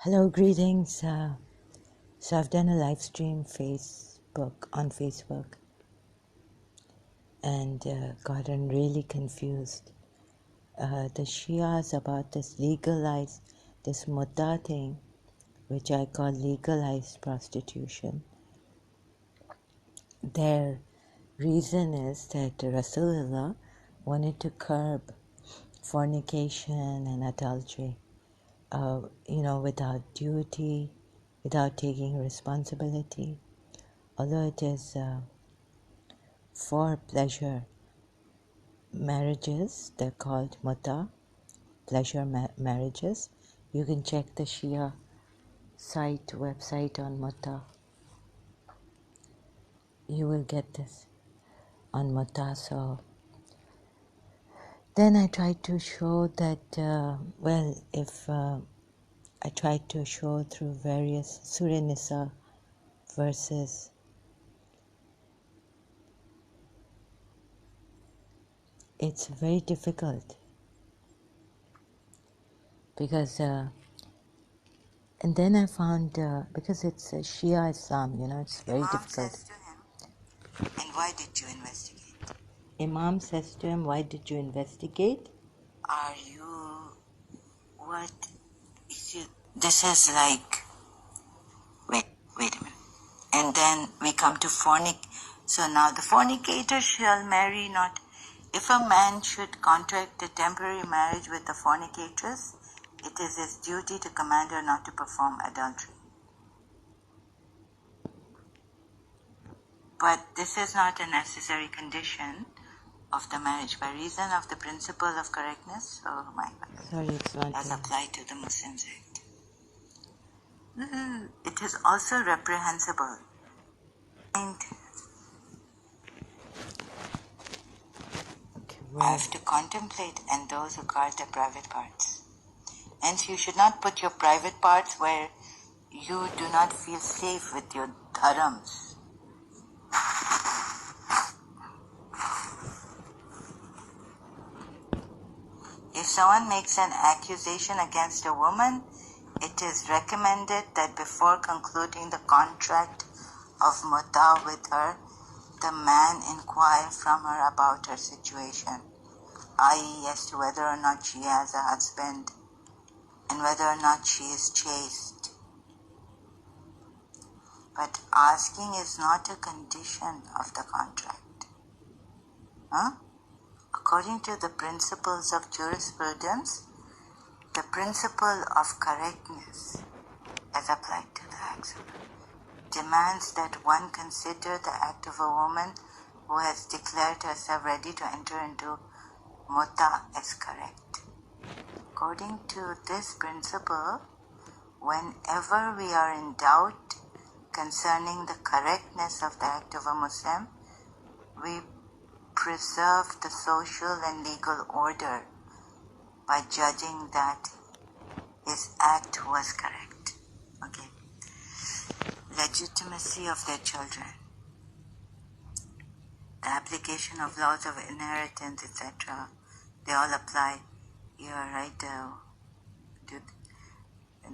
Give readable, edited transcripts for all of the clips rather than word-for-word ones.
Hello, greetings. So I've done a live stream on Facebook and gotten really confused. The Shias about this legalized, this mutta thing, which I call legalized prostitution. Their reason is that Rasulullah wanted to curb fornication and adultery, without duty, without taking responsibility. Although it is for pleasure marriages, they're called mutta, pleasure marriages. You can check the Shia website on mutta. You will get this on mutta. So then I tried to show that, I tried to show through various Surah Nisa verses. It's very difficult because and then I found, because it's Shia Islam, it's very difficult. Says to him, and why did you investigate? Imam says to him, why did you investigate? Are you, what, this is like, wait a minute. And then we come to so now the fornicator shall marry not. If a man should contract a temporary marriage with a fornicatress, it is his duty to command her not to perform adultery. But this is not a necessary condition of the marriage by reason of the principle of correctness. Oh my God. Sorry, it's not as there. applied to the Muslims Act. It is also reprehensible. And I have to contemplate and those who guard their private parts. Hence, you should not put your private parts where you do not feel safe with your dharams. If someone makes an accusation against a woman, it is recommended that before concluding the contract of mutta with her, the man inquire from her about her situation, i.e. as to whether or not she has a husband and whether or not she is chaste. But asking is not a condition of the contract. According to the principles of jurisprudence, the principle of correctness, as applied to the acts, demands that one consider the act of a woman who has declared herself ready to enter into mutta as correct. According to this principle, whenever we are in doubt concerning the correctness of the act of a Muslim, we preserve the social and legal order by judging that his act was correct. Okay. Legitimacy of their children. The application of laws of inheritance, etc. They all apply here, right?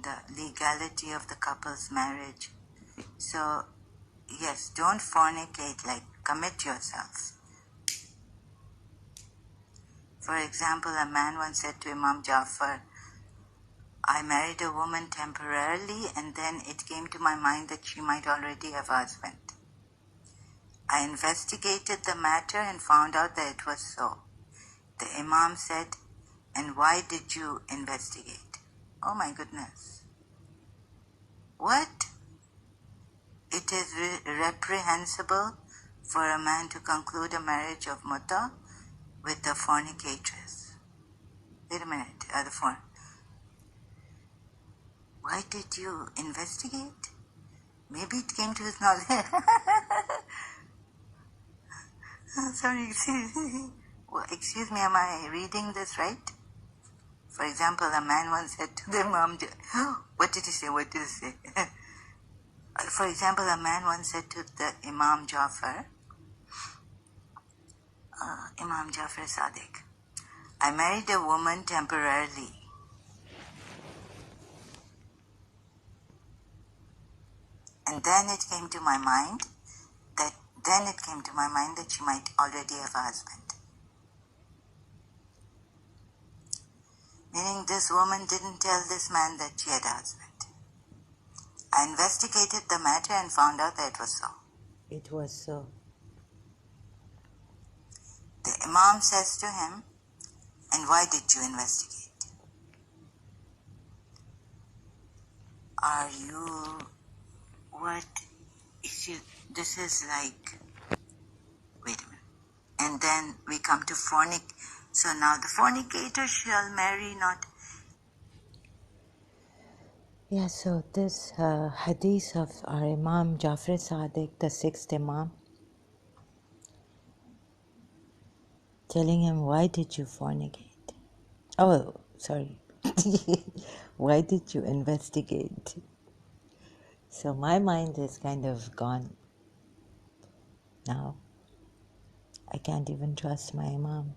The legality of the couple's marriage. So, yes, don't fornicate, like commit yourself. For example, a man once said to Imam Jafar, I married a woman temporarily and then it came to my mind that she might already have a husband. I investigated the matter and found out that it was so. The Imam said, and why did you investigate? Oh my goodness. What? It is reprehensible for a man to conclude a marriage of mutta with a fornicatress. Wait a minute, why did you investigate? Maybe it came to his knowledge. Sorry, excuse me, am I reading this right? For example, a man once said to the Imam, what did he say? For example, a man once said to the Imam Jafar, Imam Jafar Sadiq, I married a woman temporarily. And then it came to my mind that she might already have a husband. Meaning this woman didn't tell this man that she had a husband. I investigated the matter and found out that it was so. It was so. The Imam says to him, and why did you investigate? Are you, what is you, this is like, wait a minute. And then we come to so now the fornicator shall marry not. Yeah, so this hadith of our Imam Jafar Sadiq, the sixth Imam, telling him, why did you fornicate? Oh, sorry. Why did you investigate? So my mind is kind of gone now. I can't even trust my Imam.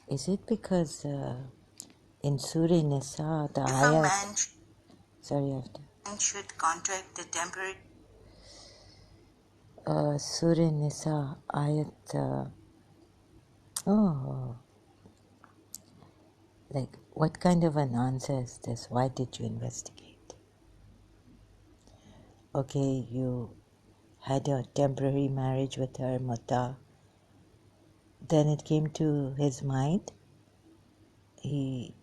Is it because in Surah Nisa, the If a ayat... man Sorry, after. should contract the temporary... Surah Nisa, ayat... like, what kind of an answer is this? Why did you investigate? Okay, you had a temporary marriage with her, Mutta. Then it came to his mind. He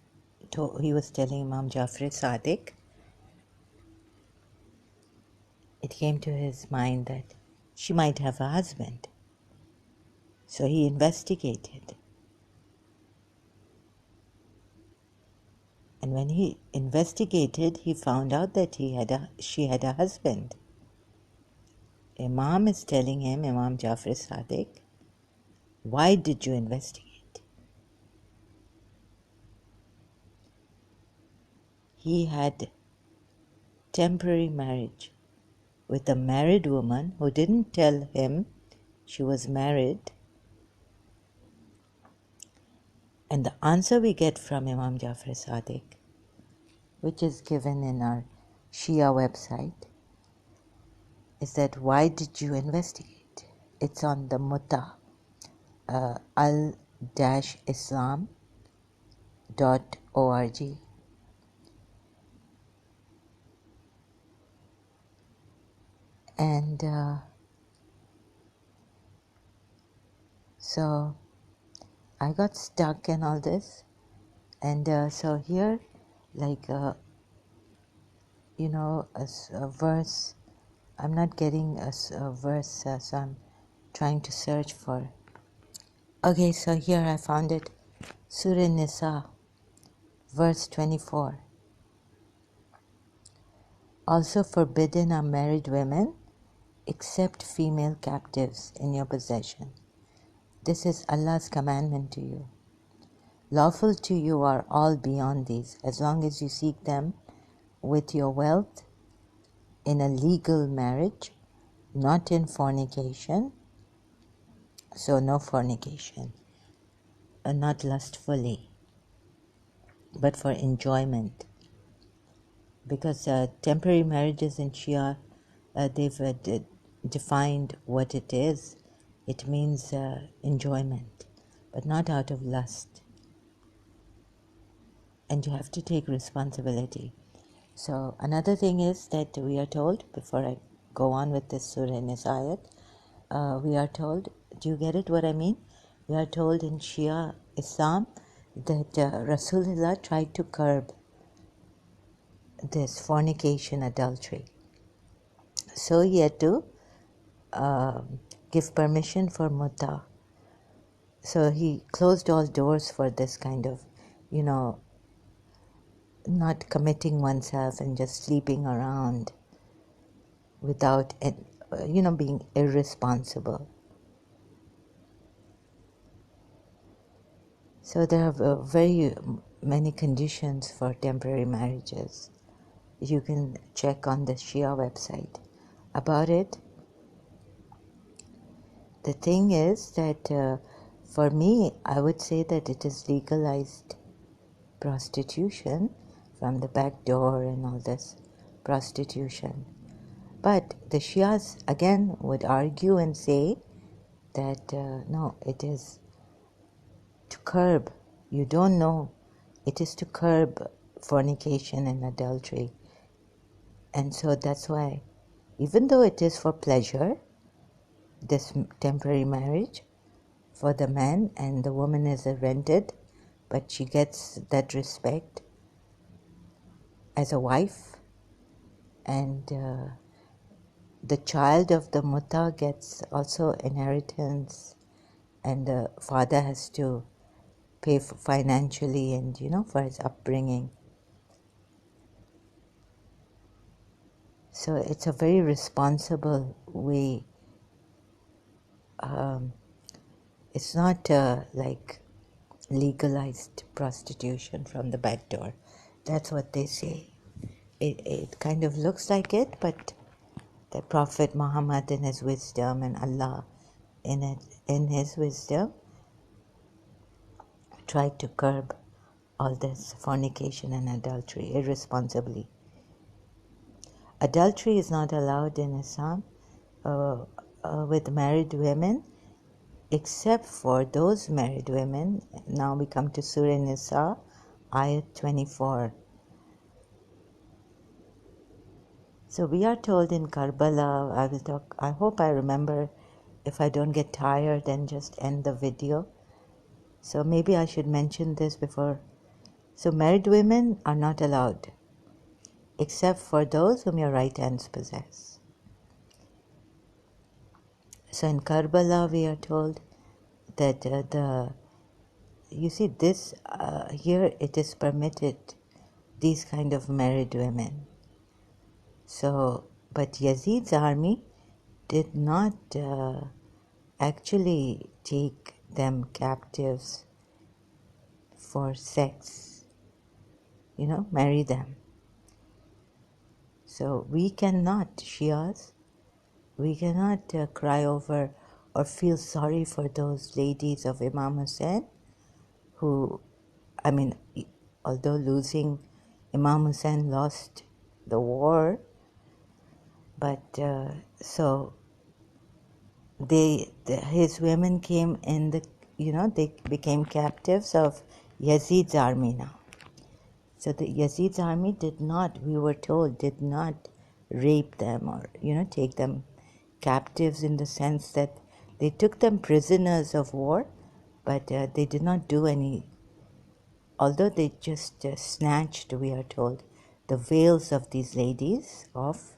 was telling Imam Jafar Sadiq. It came to his mind that she might have a husband. So he investigated. And when he investigated, he found out that she had a husband. Imam is telling him, Imam Jafar Sadiq, why did you investigate? He had temporary marriage with a married woman who didn't tell him she was married. And the answer we get from Imam Jafar Sadiq, which is given in our Shia website, is that why did you investigate? It's on the Mutta, al-islam.org. And so I got stuck in all this. And so here, like, a verse, I'm not getting a verse, so I'm trying to search for. Okay, so here I found it. Surah Nisa, verse 24. Also forbidden are married women, except female captives in your possession. This is Allah's commandment to you. Lawful to you are all beyond these, as long as you seek them with your wealth in a legal marriage, not in fornication. So no fornication, not lustfully, but for enjoyment. Because temporary marriages in Shia, they've defined what it is. It means enjoyment, but not out of lust. And you have to take responsibility. So another thing is that we are told, before I go on with this surah in this ayat, we are told, do you get it what I mean? We are told in Shia Islam that Rasulullah tried to curb this fornication, adultery. So he had to give permission for Mutta. So he closed all doors for this kind of, not committing oneself and just sleeping around without, being irresponsible. So there are very many conditions for temporary marriages. You can check on the Shia website about it. The thing is that for me, I would say that it is legalized prostitution from the back door and all this. prostitution. But the Shias again would argue and say that no, it is to curb. You don't know. It is to curb fornication and adultery. And so that's why, even though it is for pleasure, this temporary marriage for the man, and the woman is rented, but she gets that respect as a wife, and the child of the mutta gets also inheritance, and the father has to pay financially and for his upbringing. So it's a very responsible way. It's not like legalized prostitution from the back door. That's what they say. It kind of looks like it, but the Prophet Muhammad in his wisdom and Allah in his wisdom tried to curb all this fornication and adultery irresponsibly. Adultery is not allowed in Islam with married women, except for those married women. Now we come to Surah Nisa, ayat 24. So we are told in Karbala, I hope I remember. If I don't get tired, then just end the video. So maybe I should mention this before. So married women are not allowed, except for those whom your right hands possess. So in Karbala we are told that you see this here it is permitted, these kind of married women. So, but Yazid's army did not actually take them captives for sex, marry them. So we cannot, Shias, we cannot cry over or feel sorry for those ladies of Imam Hussein who, although Imam Hussein lost the war, but so his women came in they became captives of Yazid's army now. So the Yazid's army we were told, did not rape them or, take them captives in the sense that they took them prisoners of war, but they did not do any, although they just snatched, we are told, the veils of these ladies, of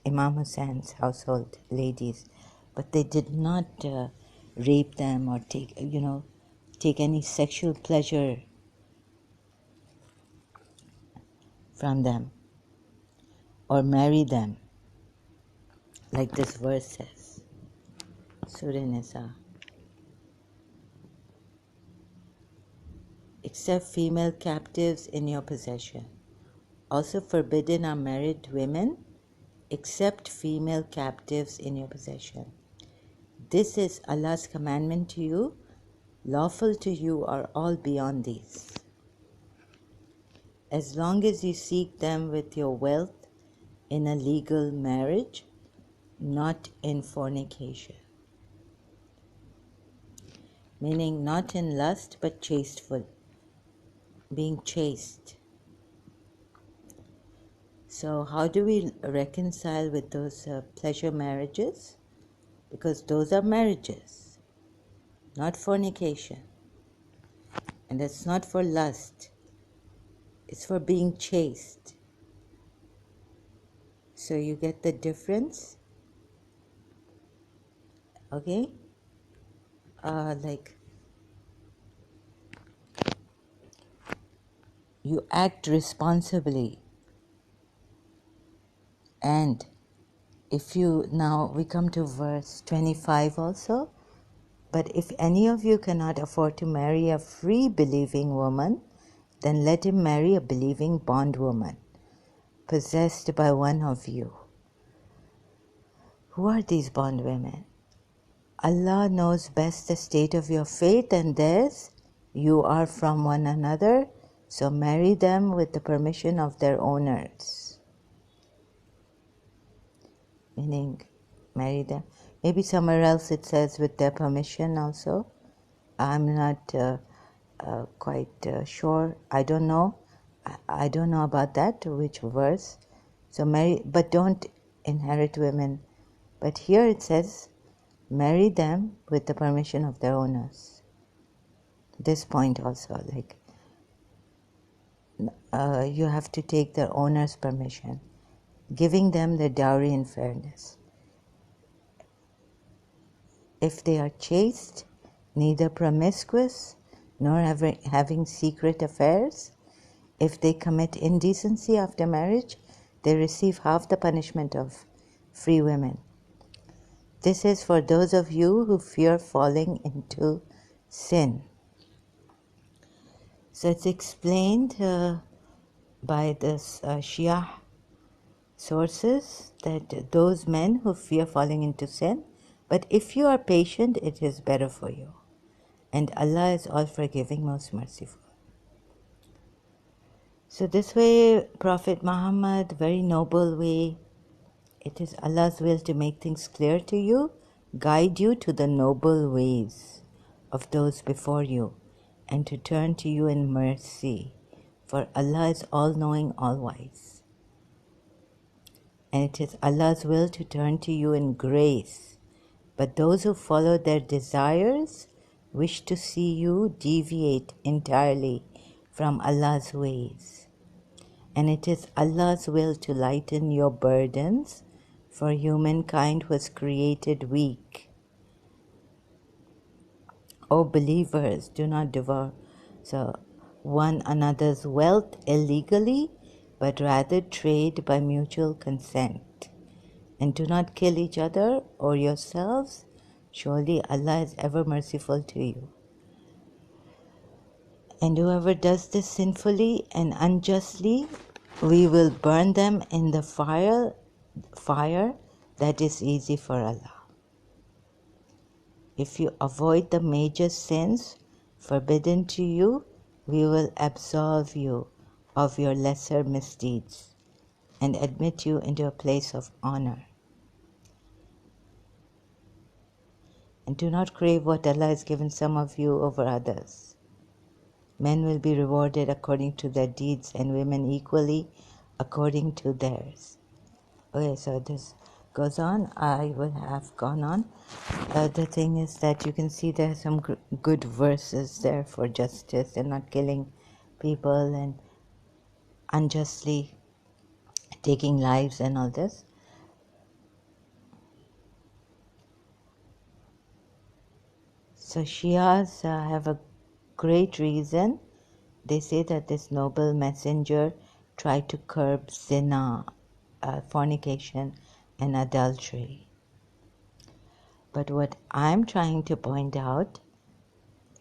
Imam Hussein's household ladies, but they did not rape them or take any sexual pleasure from them or marry them, like this verse says, Surah Nisa. Except female captives in your possession. Also forbidden are married women, except female captives in your possession. This is Allah's commandment to you. Lawful to you are all beyond these, as long as you seek them with your wealth in a legal marriage, not in fornication. Meaning not in lust, but chasteful, being chaste. So how do we reconcile with those pleasure marriages? Because those are marriages, not fornication. And it's not for lust. It's for being chaste. So you get the difference? Okay? Like you act responsibly. And if now we come to verse 25 also. But if any of you cannot afford to marry a free believing woman, then let him marry a believing bondwoman, possessed by one of you. Who are these bondwomen? Allah knows best the state of your faith and theirs. You are from one another So marry them with the permission of their owners. Meaning, marry them. Maybe somewhere else it says with their permission also. I'm not quite sure. I don't know. I don't know about that, which verse. So marry, but don't inherit women. But here it says, marry them with the permission of their owners. This point also, like, you have to take their owner's permission, giving them the dowry in fairness. If they are chaste, neither promiscuous, nor having secret affairs, if they commit indecency after marriage, they receive half the punishment of free women. This is for those of you who fear falling into sin. So it's explained by the Shia sources that those men who fear falling into sin, but if you are patient, it is better for you. And Allah is all forgiving, most merciful. So this way, Prophet Muhammad, very noble way, it is Allah's will to make things clear to you, guide you to the noble ways of those before you, and to turn to you in mercy, for Allah is all-knowing, all-wise. And it is Allah's will to turn to you in grace, but those who follow their desires wish to see you deviate entirely from Allah's ways. And it is Allah's will to lighten your burdens, for humankind was created weak. O believers, do not devour one another's wealth illegally, but rather trade by mutual consent. And do not kill each other or yourselves. Surely Allah is ever merciful to you. And whoever does this sinfully and unjustly, we will burn them in the fire that is easy for Allah. If you avoid the major sins forbidden to you, we will absolve you of your lesser misdeeds and admit you into a place of honor. And do not crave what Allah has given some of you over others. Men will be rewarded according to their deeds and women equally according to theirs. Okay, so this goes on. I would have gone on. The thing is that you can see there are some good verses there for justice and not killing people and unjustly taking lives and all this. So Shias have a great reason. They say that this noble messenger tried to curb zina, fornication and adultery. But what I'm trying to point out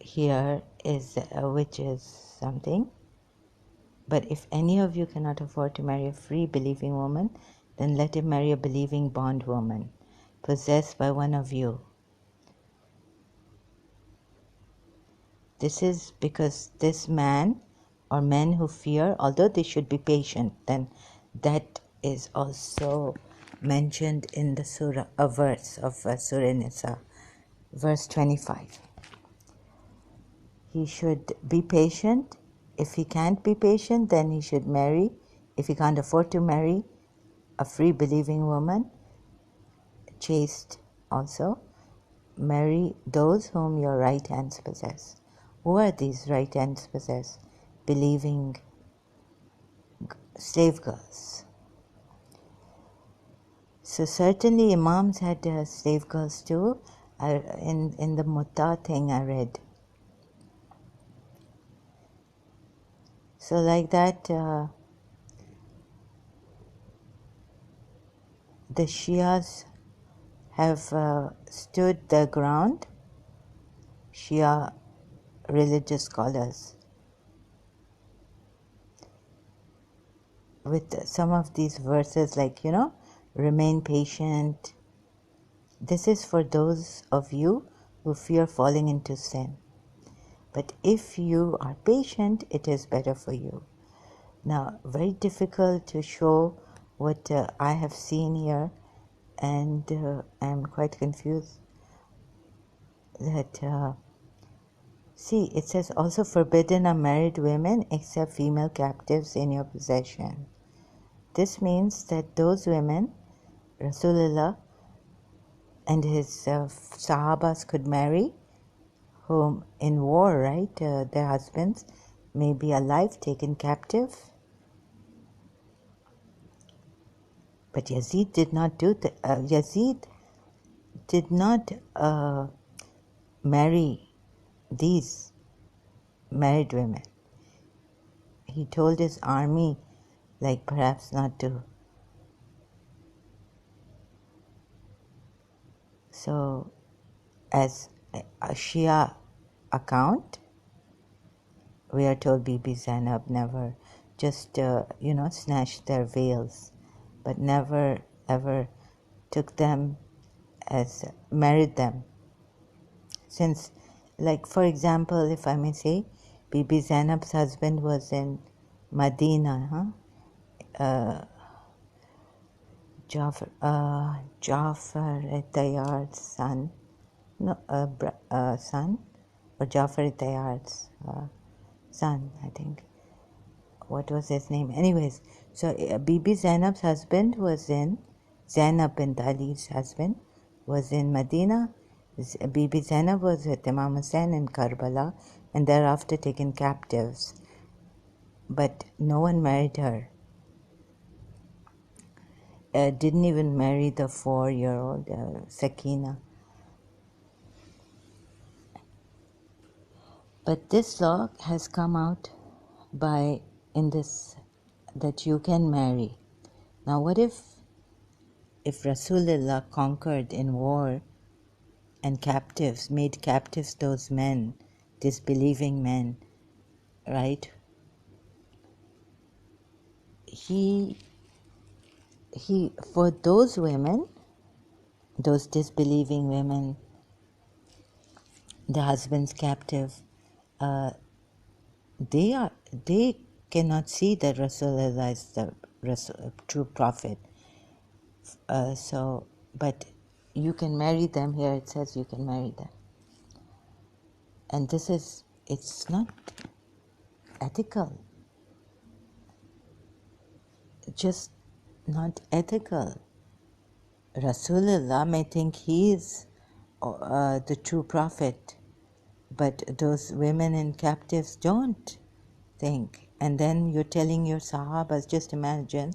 here is, which is something, but if any of you cannot afford to marry a free believing woman, then let him marry a believing bondwoman, possessed by one of you. This is because this man or men who fear, although they should be patient, then that is also mentioned in the surah, a verse of Surah Nisa, verse 25. He should be patient. If he can't be patient, then he should marry. If he can't afford to marry a free believing woman, chaste also, marry those whom your right hands possess. Who are these right hands possess? Believing slave girls. So certainly Imams had slave girls too. In the Mutta thing I read. So like that, the Shias have stood their ground, Shia religious scholars, with some of these verses like, remain patient. This is for those of you who fear falling into sin. But if you are patient, it is better for you. Now, very difficult to show what I have seen here, and I'm quite confused that, see, it says also forbidden are married women except female captives in your possession. This means that those women, Rasulullah and his Sahabas could marry, whom in war, right, their husbands may be alive, taken captive. But Yazid did not do that. Yazid did not marry these married women. He told his army, like, perhaps not to. So, as a Shia account, we are told Bibi Zainab never just, snatched their veils, but never ever took them as, married them. Since, like, for example, if I may say, Bibi Zainab's husband was in Medina, Jafar Tayyar's son, son, or Jafar Tayyar's son, I think. What was his name? Anyways, so Bibi Zainab's husband was in, Zainab bin Ali's husband was in Medina. Bibi Zainab was with Imam Hussain in Karbala and thereafter taken captives. But no one married her. Didn't even marry the 4-year-old Sakina. But this law has come out by, in this, that you can marry. Now what if Rasulullah conquered in war and captives, made captives those men, disbelieving men, right? He, for those women, those disbelieving women, the husband's captive, they cannot see that Rasulullah is the true prophet. But you can marry them. Here it says you can marry them. And it's not ethical. Just not ethical. Rasulullah may think he is the true prophet, but those women in captives don't think. And then you're telling your Sahabas, just imagine,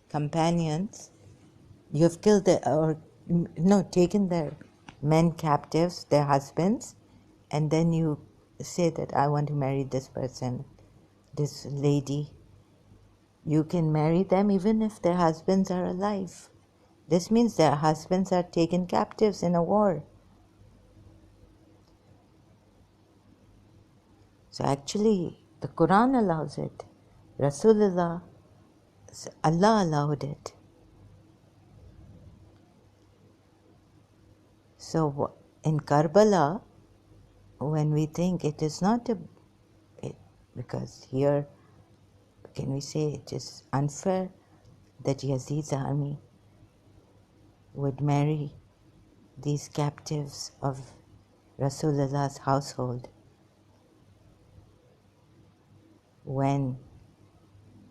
companions, you've killed taken their men captives, their husbands, and then you say that I want to marry this person, this lady. You can marry them even if their husbands are alive. This means their husbands are taken captives in a war. So actually, the Quran allows it. Rasulullah, Allah allowed it. So in Karbala, when we think it is not because here, can we say it is unfair that Yazid's army would marry these captives of Rasulullah's household when,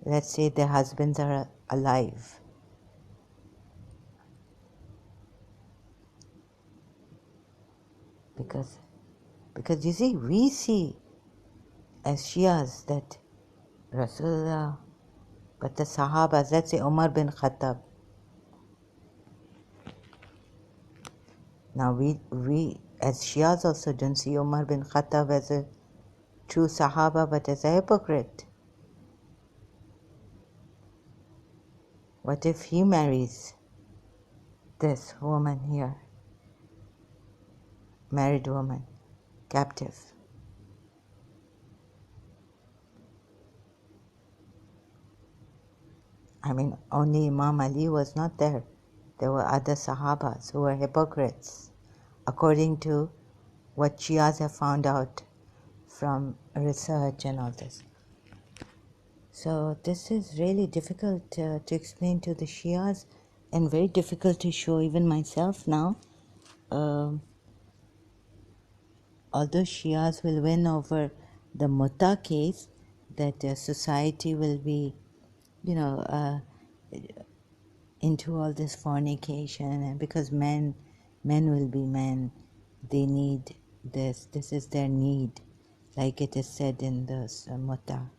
let's say, their husbands are alive. Because you see, we see as Shias that Rasulullah, but the Sahabas, let's say Umar bin Khattab. Now we as Shias also don't see Umar bin Khattab as a true Sahaba, but as a hypocrite. What if he marries this woman here, married woman, captive? I mean, only Imam Ali was not there. There were other Sahabas who were hypocrites, according to what Shias have found out from research and all this. So this is really difficult to explain to the Shias and very difficult to show even myself now. Although Shias will win over the Mutta case, that society will be, into all this fornication, and because men will be men, they need this is their need, like it is said in the Mutta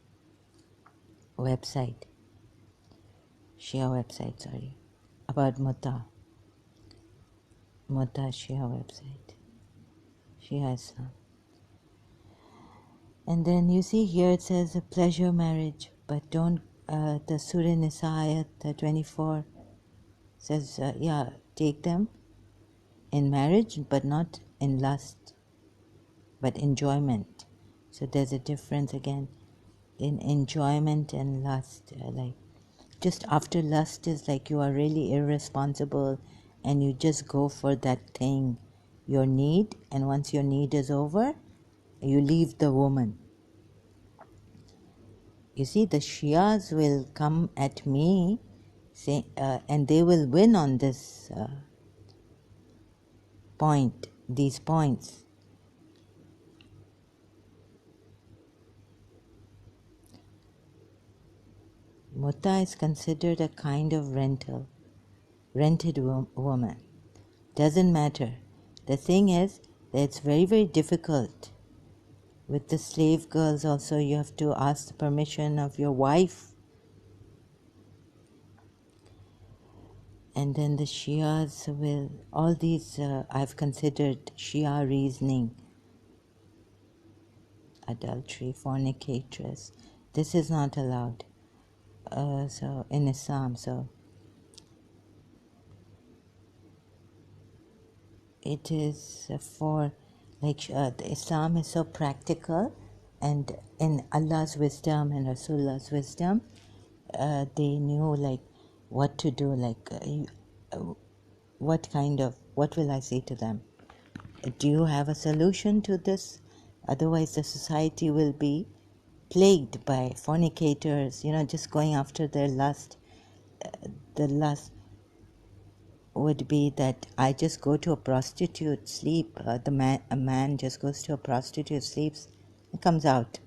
website, Shia website, sorry, about Mutta Shia website, Shia Islam. And then you see here it says a pleasure marriage, but don't, the Surah Nisa ayat 24 says, take them in marriage, but not in lust, but enjoyment. So there's a difference again in enjoyment and lust. Like just after lust is like you are really irresponsible and you just go for that thing, your need, and once your need is over, you leave the woman. You see, the Shias will come at me and they will win on this point, these points. Mutta is considered a kind of rented woman. Doesn't matter. The thing is that it's very, very difficult. With the slave girls also, you have to ask the permission of your wife. And then the Shias will, all these I've considered Shia reasoning. Adultery, fornicatress. This is not allowed. So in Islam, so it is for, like, Islam is so practical, and in Allah's wisdom and Rasulullah's wisdom, they knew like what to do, like what will I say to them? Do you have a solution to this? Otherwise the society will be plagued by fornicators, just going after their lust. The lust would be that I just go to a prostitute, sleep. A man just goes to a prostitute, sleeps, and comes out.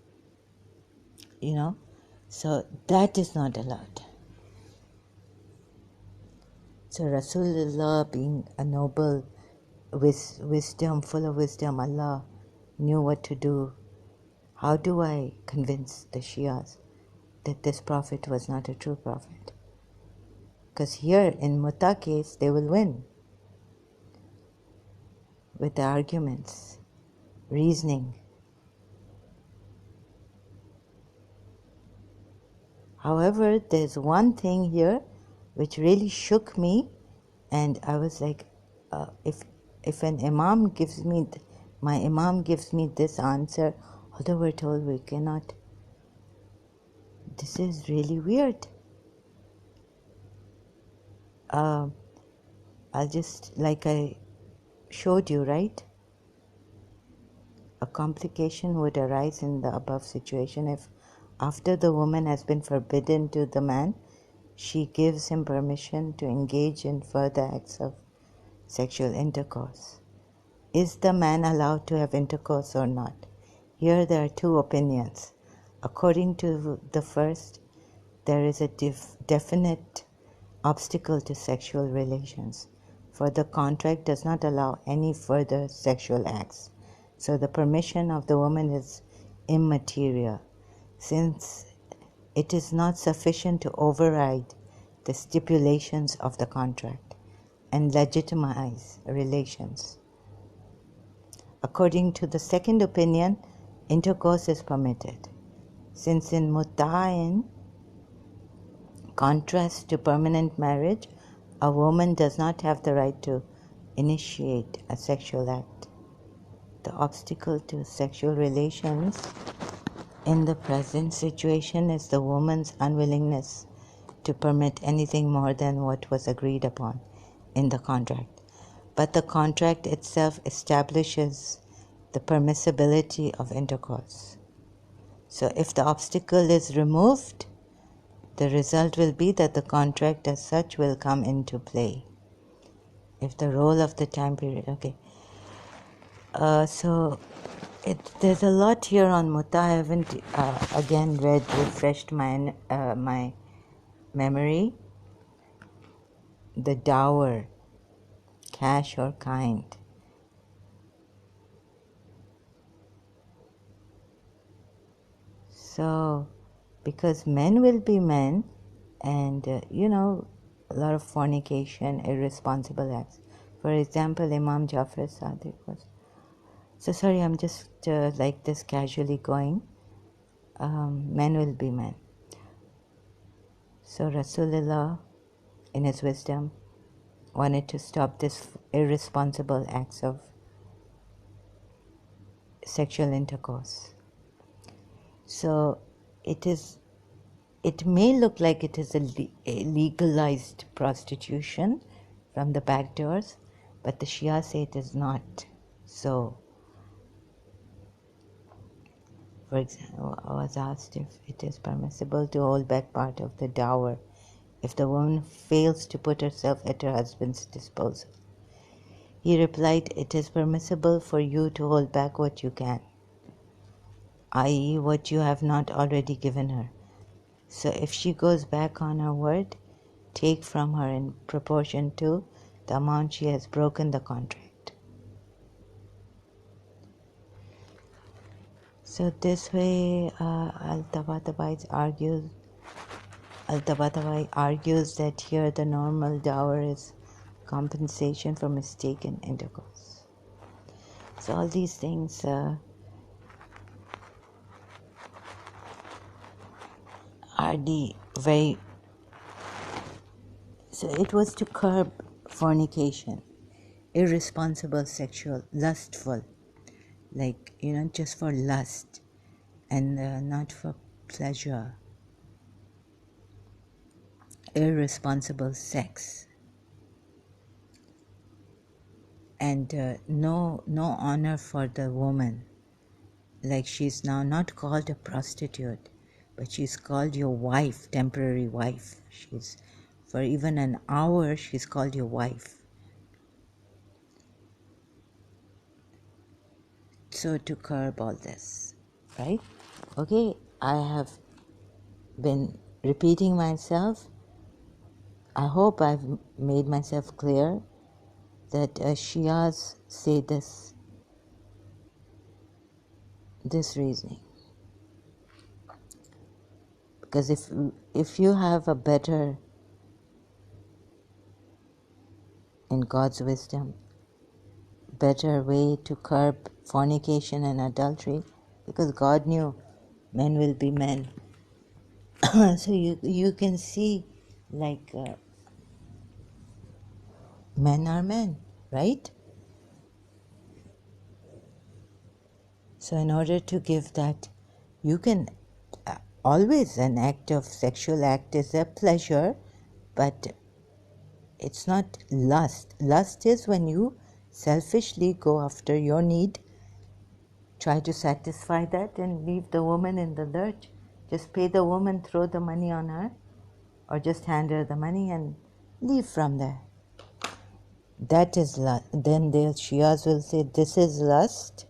So that is not allowed. So Rasulullah, being a noble, with wisdom, full of wisdom, Allah knew what to do. How do I convince the Shias that this prophet was not a true prophet? Because here in Mutta case, they will win with the arguments, reasoning. However, there's one thing here which really shook me, and I was like, if an imam gives me, my imam gives me this answer, although we're told we cannot, this is really weird. I'll just, like I showed you, right? A complication would arise in the above situation if after the woman has been forbidden to the man, she gives him permission to engage in further acts of sexual intercourse. Is the man allowed to have intercourse or not? Here there are two opinions. According to the first, there is a definite obstacle to sexual relations, for the contract does not allow any further sexual acts. So the permission of the woman is immaterial, since it is not sufficient to override the stipulations of the contract and legitimize relations. According to the second opinion, intercourse is permitted, since in Mutta, in contrast to permanent marriage, a woman does not have the right to initiate a sexual act. The obstacle to sexual relations in the present situation is the woman's unwillingness to permit anything more than what was agreed upon in the contract. But the contract itself establishes the permissibility of intercourse. So if the obstacle is removed, the result will be that the contract as such will come into play. If the role of the time period, okay. There's a lot here on Mutta. I haven't again refreshed my memory. The dower, cash or kind. So, because men will be men, and a lot of fornication, irresponsible acts. For example, Imam Jafar Sadiq was. So sorry, I'm just like this casually going. Men will be men. So Rasulullah, in his wisdom, wanted to stop this irresponsible acts of sexual intercourse. So it may look like it is a legalized prostitution from the back doors, but the Shia say it is not. So, for example, I was asked if it is permissible to hold back part of the dower if the woman fails to put herself at her husband's disposal. He replied, it is permissible for you to hold back what you can, i.e., what you have not already given her. So if she goes back on her word, take from her in proportion to the amount she has broken the contract. So this way, Al-Tabatabai argues that here the normal dower is compensation for mistaken intercourse. So all these things are the very. So it was to curb fornication, irresponsible sexual, lustful, like, just for lust and not for pleasure, irresponsible sex, and no honor for the woman. Like, she's now not called a prostitute, but she's called your wife, temporary wife. She's, for even an hour, she's called your wife. So to curb all this, right? Okay, I have been repeating myself. I hope I've made myself clear that Shias say this reasoning. Because if you have a better, in God's wisdom, better way to curb fornication and adultery, because God knew men will be men. So you can see, like, men are men, right? So in order to give that, you can always, an act of sexual act is a pleasure, but it's not lust. Lust is when you selfishly go after your need, try to satisfy that, and leave the woman in the lurch. Just pay the woman, throw the money on her, or just hand her the money and leave from there. That is lust. Then the Shias will say this is lust,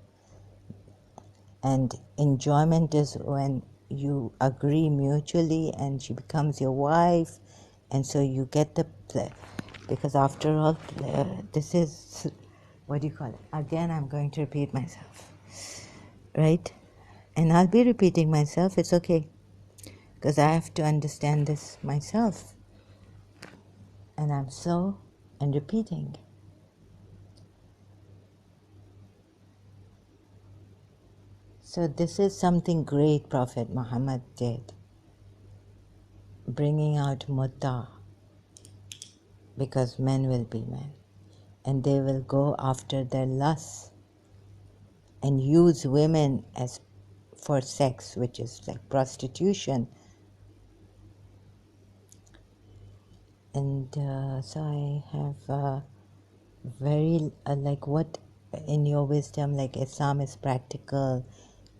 and enjoyment is when you agree mutually and she becomes your wife, and so you get the play. Because after all, this is, what do you call it? Again, I'm going to repeat myself, right? And I'll be repeating myself, it's okay, because I have to understand this myself. And I'm slow and repeating. So this is something great Prophet Muhammad did, bringing out mutta, because men will be men, and they will go after their lusts and use women as for sex, which is like prostitution. And so I have very like what in your wisdom, like Islam is practical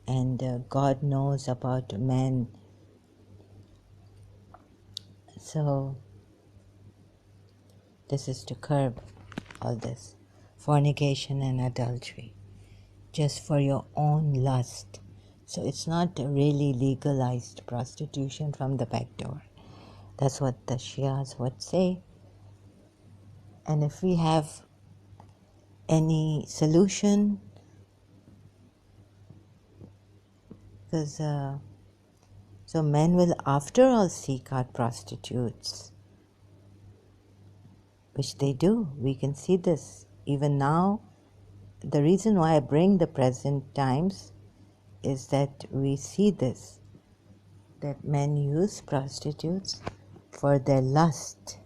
and God knows about men. So this is to curb all this fornication and adultery, just for your own lust. So it's not really legalized prostitution from the back door. That's what the Shias would say. And if we have any solution, because so men will after all seek out prostitutes, which they do. We can see this even now. The reason why I bring the present times is that we see this, that men use prostitutes for their lust,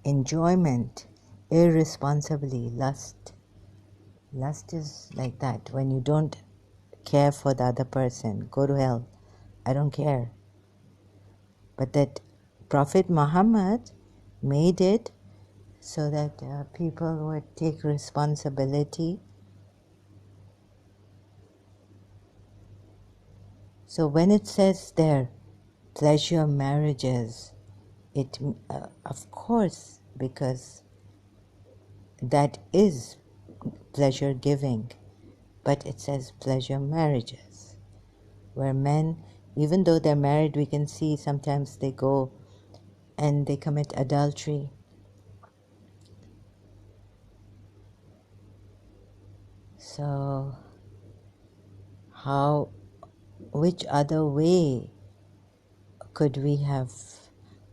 enjoyment, irresponsibly. Lust is like that. When you don't care for the other person, go to hell. I don't care. But that Prophet Muhammad made it so that people would take responsibility. So when it says there, pleasure marriages, it of course, because that is pleasure giving, but it says pleasure marriages, where men, even though they're married, we can see sometimes they go and they commit adultery. So which other way could we have?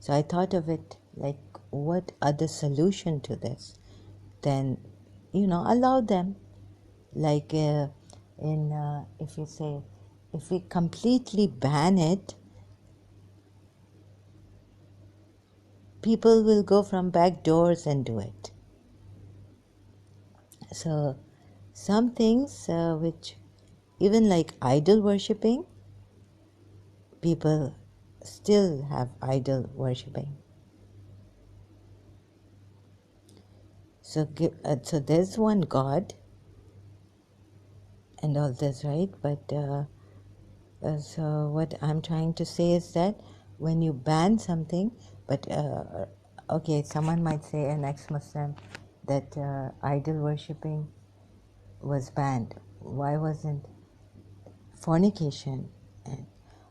So I thought of it like, what other solution to this than, allow them, like if you say, if we completely ban it, people will go from back doors and do it. So some things which, even like idol worshipping, people still have idol worshipping. So there's one God and all this, right? But so what I'm trying to say is that when you ban something, but okay, someone might say, an ex-Muslim, that idol worshipping was banned. Why wasn't fornication? And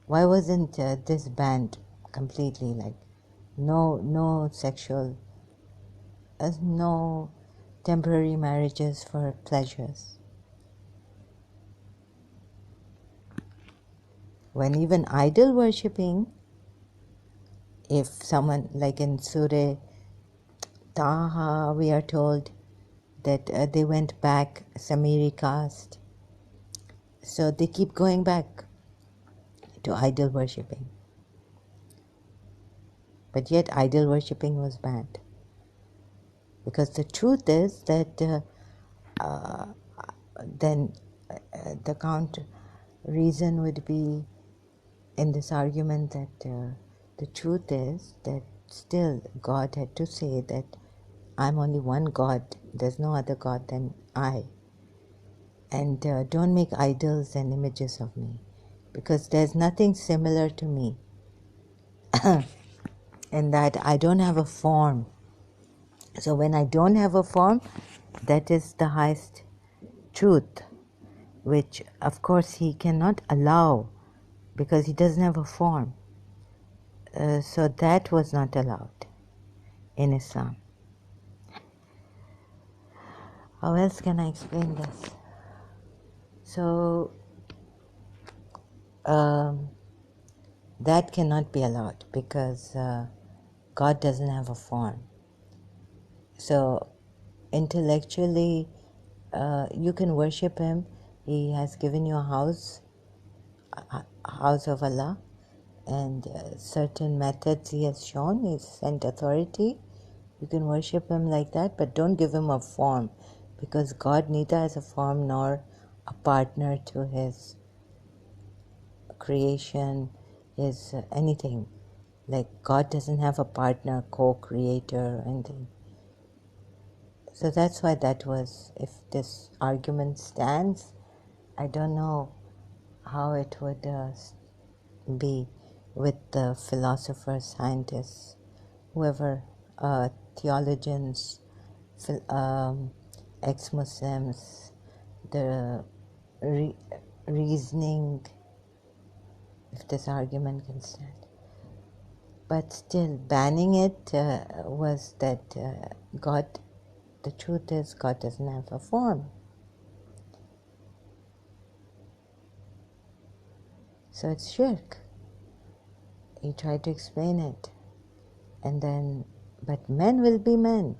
why wasn't this banned completely? Like no sexual, no temporary marriages for pleasures. When even idol worshipping, if someone, like in Surah Taha, we are told that they went back, Samiri caste. So they keep going back to idol worshipping. But yet idol worshipping was banned. Because the truth is that then the counter reason would be in this argument that the truth is that still God had to say that I'm only one God, there's no other God than I. And don't make idols and images of me, because there's nothing similar to me. In that I don't have a form. So when I don't have a form, that is the highest truth, which of course he cannot allow because he doesn't have a form. So that was not allowed in Islam. How else can I explain this? So that cannot be allowed because God doesn't have a form. So intellectually, you can worship him. He has given you a house of Allah, and certain methods he has shown. He's sent authority. You can worship him like that, but don't give him a form, because God neither has a form nor a partner to his creation, his anything. Like God doesn't have a partner, co-creator, or anything. So that's why that was, if this argument stands, I don't know how it would be with the philosophers, scientists, whoever, theologians, ex-Muslims, the reasoning, if this argument can stand. But still, banning it was that God, the truth is, God doesn't have a form. So it's shirk. He tried to explain it. And then, but men will be men.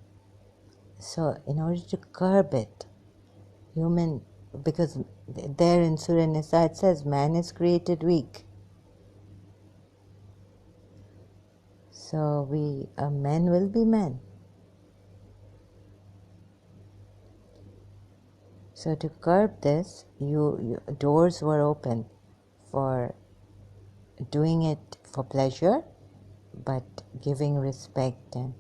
So in order to curb it, human, because there in Surah Nisa it says, man is created weak. So men will be men. So to curb this, doors were open for doing it for pleasure, but giving respect and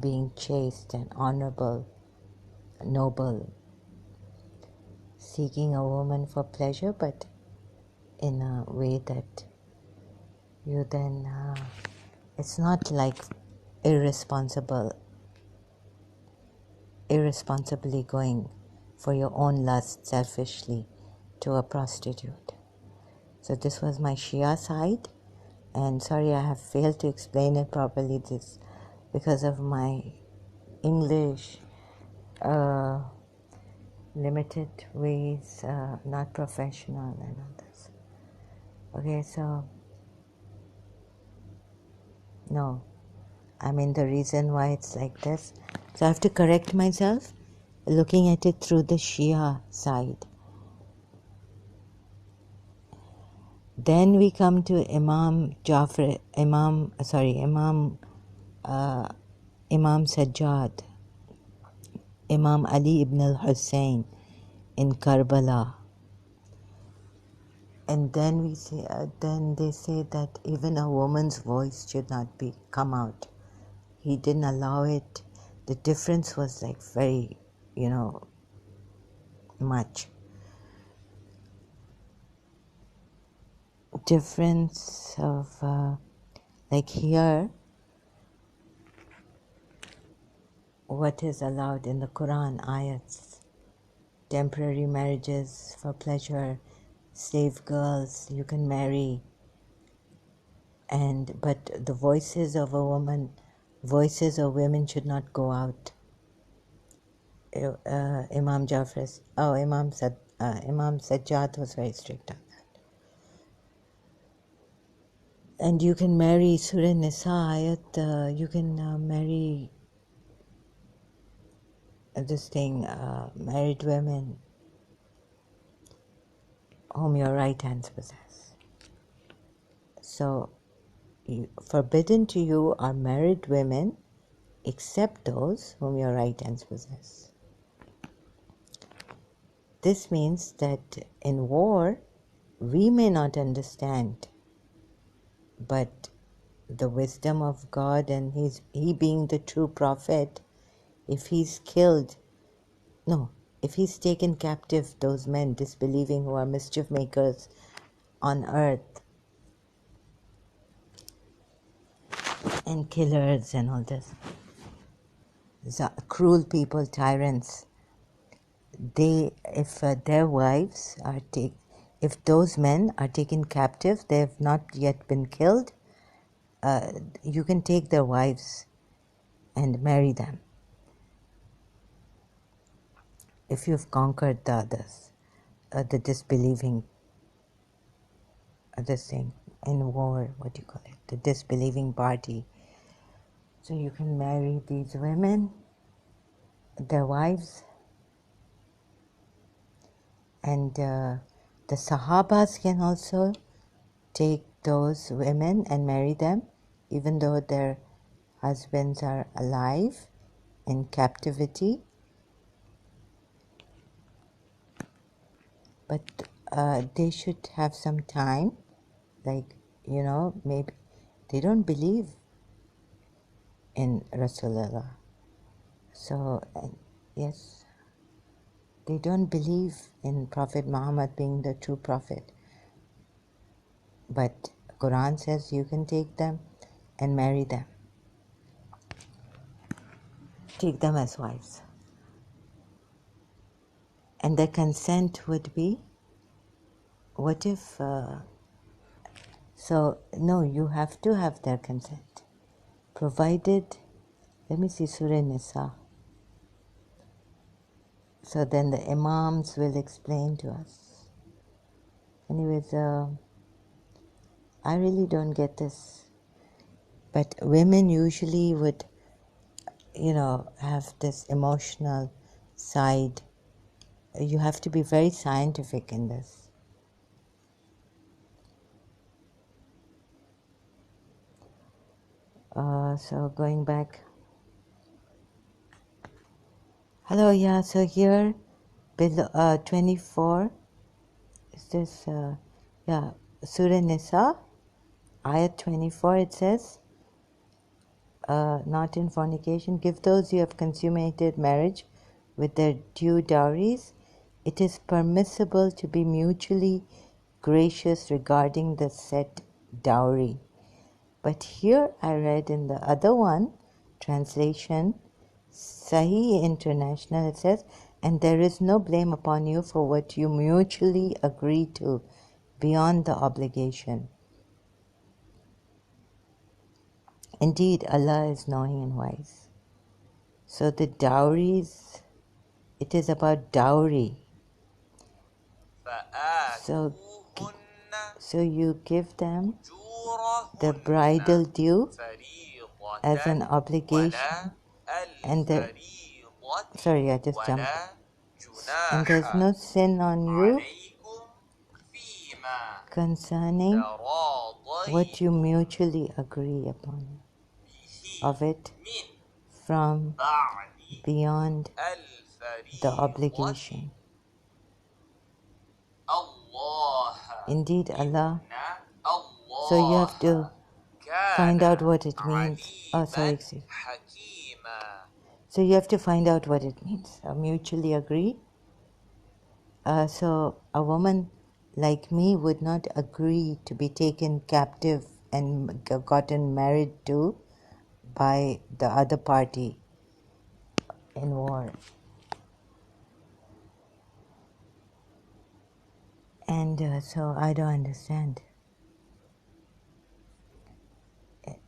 being chaste and honorable, noble, seeking a woman for pleasure, but in a way that you then, it's not like irresponsibly going for your own lust selfishly to a prostitute. So this was my Shia side, and sorry I have failed to explain it properly, this because of my English limited ways, not professional and all this. Okay, so no, I mean the reason why it's like this. So I have to correct myself, looking at it through the Shia side. Then we come to Imam Sajjad, Imam Ali ibn al-Hussein in Karbala. And then we say, then they say that even a woman's voice should not come out. He didn't allow it. The difference was like very, much. Difference of, like here, what is allowed in the Quran ayats, temporary marriages for pleasure, slave girls you can marry, but the voices of women should not go out. Imam Sajjad was very strict on that. And you can marry, Surah Nisa ayat, you can marry married women whom your right hands possess. So, forbidden to you are married women except those whom your right hands possess. This means that in war, we may not understand, but the wisdom of God and He being the true prophet, if He's taken captive those men disbelieving who are mischief makers on earth and killers and all this, cruel people, tyrants, if those men are taken captive, they have not yet been killed, you can take their wives and marry them if you've conquered the others, the disbelieving, this thing in war, what do you call it, the disbelieving party. So you can marry these women, their wives, and the Sahabas can also take those women and marry them, even though their husbands are alive in captivity. But they should have some time, like, maybe they don't believe in Rasulullah. So, yes, they don't believe in Prophet Muhammad being the true prophet. But Quran says you can take them and marry them. Take them as wives. And the consent would be, what if, so no, you have to have their consent. Provided, let me see Surah Nisa. So then the Imams will explain to us. Anyways, I really don't get this. But women usually would, have this emotional side. You have to be very scientific in this. So going back. Hello, yeah, so here, below, 24, is this, Surah Nisa, Ayat 24, it says, not in fornication, give those who have consummated marriage with their due dowries. It is permissible to be mutually gracious regarding the set dowry. But here I read in the other one, translation, Sahih International, it says, and there is no blame upon you for what you mutually agree to beyond the obligation. Indeed, Allah is knowing and wise. So the dowries, it is about dowry. So you give them the bridal due as an obligation, and sorry, I just jumped. And there's no sin on you concerning what you mutually agree upon of it from beyond the obligation. Indeed, Allah. So you have to find out what it means. Oh, sorry, excuse. So you have to find out what it means. Mutually agree. So a woman like me would not agree to be taken captive and gotten married to by the other party in war. And so I don't understand.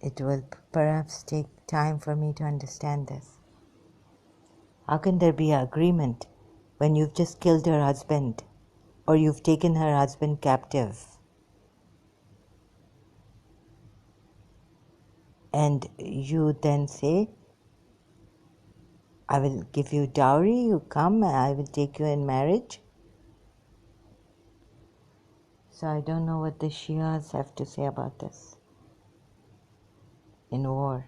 It will perhaps take time for me to understand this. How can there be an agreement when you've just killed her husband or you've taken her husband captive? And you then say, I will give you dowry, you come and I will take you in marriage. So I don't know what the Shias have to say about this in war.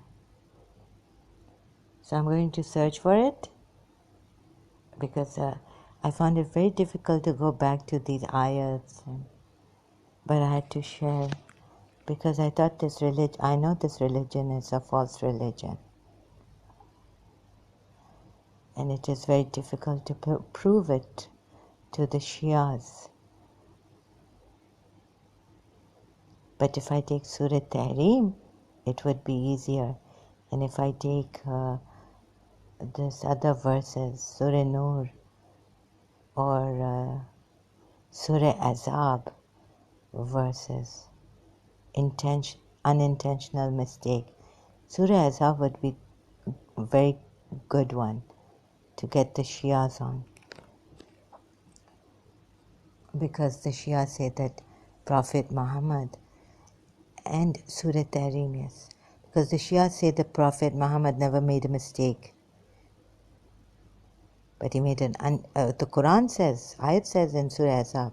So I'm going to search for it because I found it very difficult to go back to these ayats, but I had to share because I thought I know this religion is a false religion. And it is very difficult to prove it to the Shias. But if I take Surah Tahrim, it would be easier. And if I take this other verses, Surah Nur or Surah Azab verses, unintentional mistake, Surah Azab would be a very good one to get the Shias on. Because the Shia say that Prophet Muhammad and Surah Tahrim, yes. Because the Shia say that Prophet Muhammad never made a mistake. But he made the Quran says, Ayat says in Surah Azab,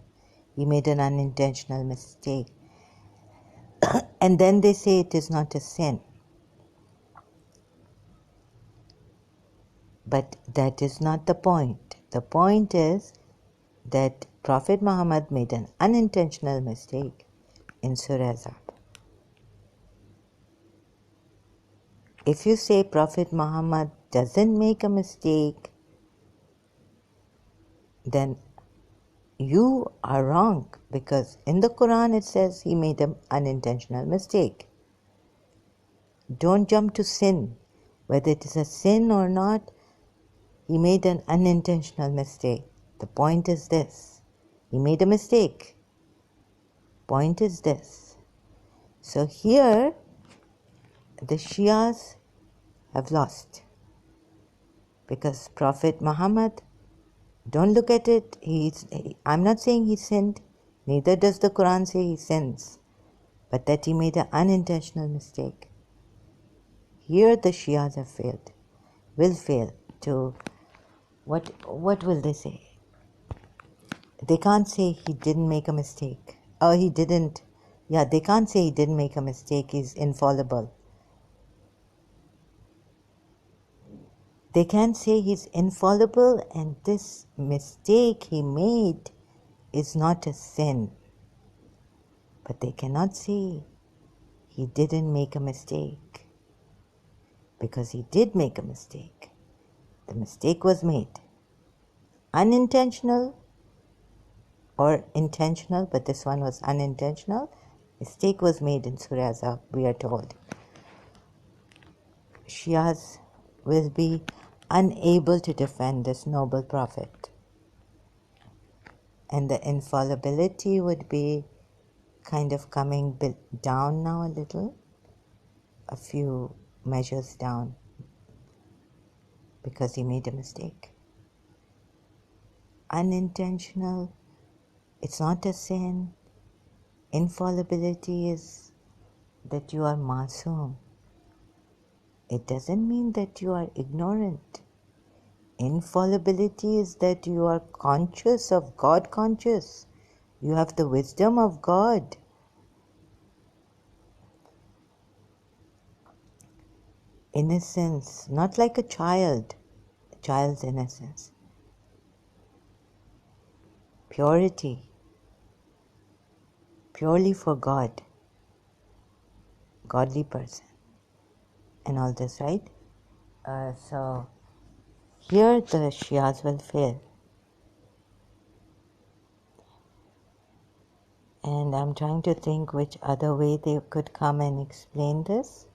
he made an unintentional mistake. And then they say it is not a sin. But that is not the point. The point is that Prophet Muhammad made an unintentional mistake in Surah Azab. If you say Prophet Muhammad doesn't make a mistake, then you are wrong, because in the Quran it says he made an unintentional mistake. Don't jump to sin. Whether it is a sin or not, he made an unintentional mistake. The point is this. He made a mistake. Point is this. So here, the Shias have lost. Because Prophet Muhammad, don't look at it, I'm not saying he sinned, neither does the Quran say he sins, but that he made an unintentional mistake. Here the Shias have failed, will fail to, what will they say? They can't say he didn't make a mistake. Or he didn't, they can't say he didn't make a mistake, he's infallible. They can say he's infallible and this mistake he made is not a sin. But they cannot say he didn't make a mistake, because he did make a mistake. The mistake was made. Unintentional or intentional, but this one was unintentional. Mistake was made in Surah Azab, we are told. Shias will be unable to defend this noble prophet. And the infallibility would be kind of coming down now a little, a few measures down, because he made a mistake. Unintentional, it's not a sin. Infallibility is that you are masoom. It doesn't mean that you are ignorant. Infallibility is that you are conscious of God conscious. You have the wisdom of God. Innocence, not like a child's innocence. Purity, purely for God, godly person, and all this, right? So here the Shias will fail. And I'm trying to think which other way they could come and explain this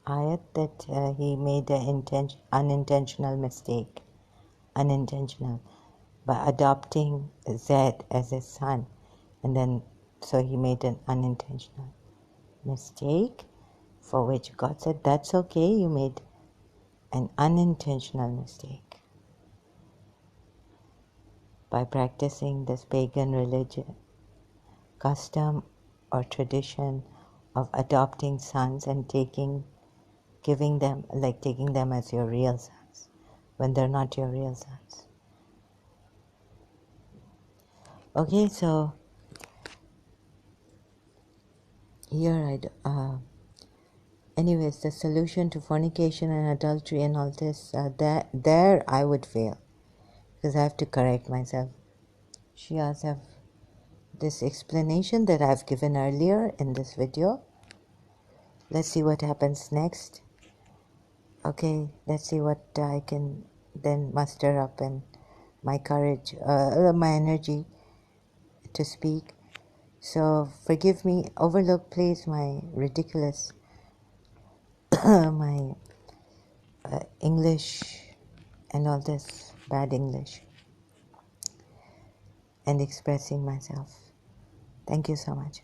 ayat, that he made an unintentional mistake, unintentional, by adopting Zaid as his son, and then so he made an unintentional mistake, for which God said, that's okay, you made an unintentional mistake by practicing this pagan religion, custom or tradition of adopting sons and taking them as your real sons when they're not your real sons. Okay, so here anyways, the solution to fornication and adultery and all this, there I would fail, because I have to correct myself. Shias have this explanation that I've given earlier in this video. Let's see what happens next. Okay, let's see what I can then muster up and my courage, my energy to speak. So forgive me, overlook please my ridiculous, my English and all this bad English and expressing myself. Thank you so much.